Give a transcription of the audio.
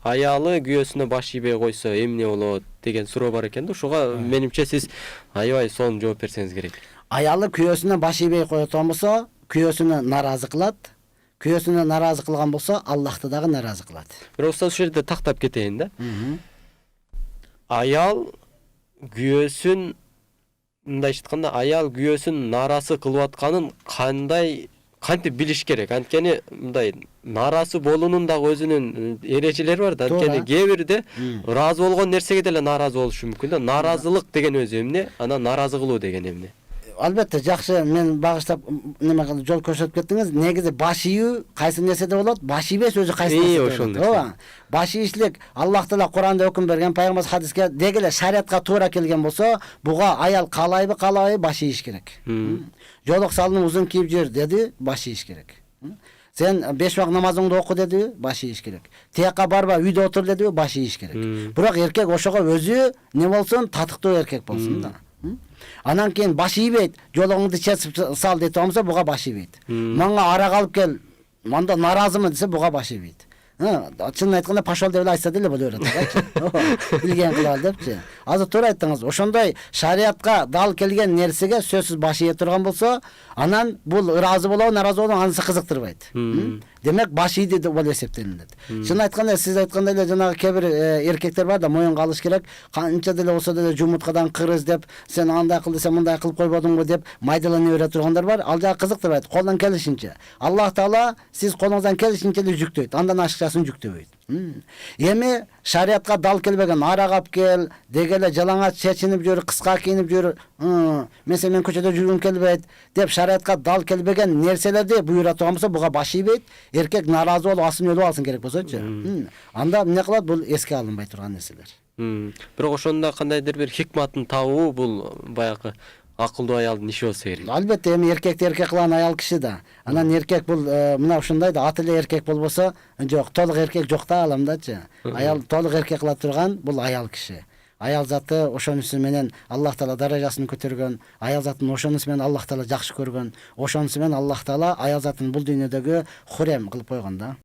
аялы күйөөсүнө баш ийбей койсо эмне болот деген суроо бар экен да. Ошого менимче сиз аябай сонун жооп берсеңиз керек. Аялы күйөөсүнө баш ийбей койгон болсо, күйөөсүнө нааразы кылат. Күйөөсүнө нааразы кылган болсо, Аллахты дагы нааразы кылат. Бирок ушул жерде тактап кетейин да. Аял күйөөсүн мындайча айтканда аял күйөөсүн нааразы кылып атканын кантип билиш керек? Анткени мындай нааразы болуунун дагы өзүнүн эрежелери бар да. Анткени кээ бирде ыраазы болгон нерсеге деле нааразы болушу мүмкүн да. Нааразылык деген өзү эмне? Анан нааразы кылуу деген эмне? Албетте, жакшы, мен багыштап неме кылып жол көрсөтүп кеттиңиз. Негизи баш ийүү кайсы нерседе болот? Баш ийбес өзү кайсы нерседе болот. Ооба. Баш ийишлик Аллах Таала Куранда өкүм берген, пайгамбар хадиске деги эле шариатка туура келген болсо, буга аял каалайбы, каалабайбы баш ийиш керек. Жолок салынып узун кийип жүр деди, баш ийиш керек. Сен 5 вакыт намазыңды оку деди, баш ийиш керек. Тияка барба, үйдө отур деди, баш ийиш керек. Бирок эркек ошого өзү не болсун, татыктуу эркек болсун да. Анан кийин баш ийбейт, жологуңду чечип сал деп турса, буга баш ийбейт. Мага арак алып кел, мында нааразымын десе, буга баш ийбейт. Чынын айтканда пошол деп эле айтса деле боло берет да. Билген кылалы депчи. Азыр туура айттыңыз. Ошондой шариатка дал келген нерсеге сөзсүз баш ие турган болсо, анан бул ыраазы болобу, нааразы болобу анысы кызыктырбайт. Демек баш ийди деп болуп эсептелинет. Чынын айтканда, сиз айткандай эле жанагы кээ бир эркектер бар да, моюнга алыш керек. Канча деле болсо деле жумурткадан кырыз деп, сен андай кыл десе мындай кылып койбодуңбу деп майдалана бере тургандар бар. Ал жагы кызыктырбайт. Колдон келишинче. Аллах Таала сиз колуңуздан келишинче эле жүктөйт. Андан ашыкчасын жүктөбөйт. Эми шариатка дал келбеген арак алып кел, деги эле жалаңач чечинип жүр, кыска кийинип жүр. Мен көчөдө жүргүм келбейт деп шариатка дал келбеген нерселерди буйруа турган болсо, буга баш ийбейт. Эркек нааразы болуп, асын өлүп алсын керек болсочу. Анда эмне кылат? Бул эске алынбай турган нерселер. Бирок ошондо кандайдыр бир хикматын табуу бул баягы акылдуу аялдын иши болсо керек. Албетте, эми эркекти эркек кылган аял киши да. Анан эркек бул мына ушундай да, аты эле эркек болбосо, жок, толук эркек жок да аламдачы. Аял толук эркек кыла турган бул аял киши. Аял заты ошонусу менен Аллах Таала даражасын көтөргөн, аял затын ошонусу менен Аллах Таала жакшы көргөн, ошонусу менен Аллах Таала аял затын бул дүйнөдөгү хурем кылып койгон да.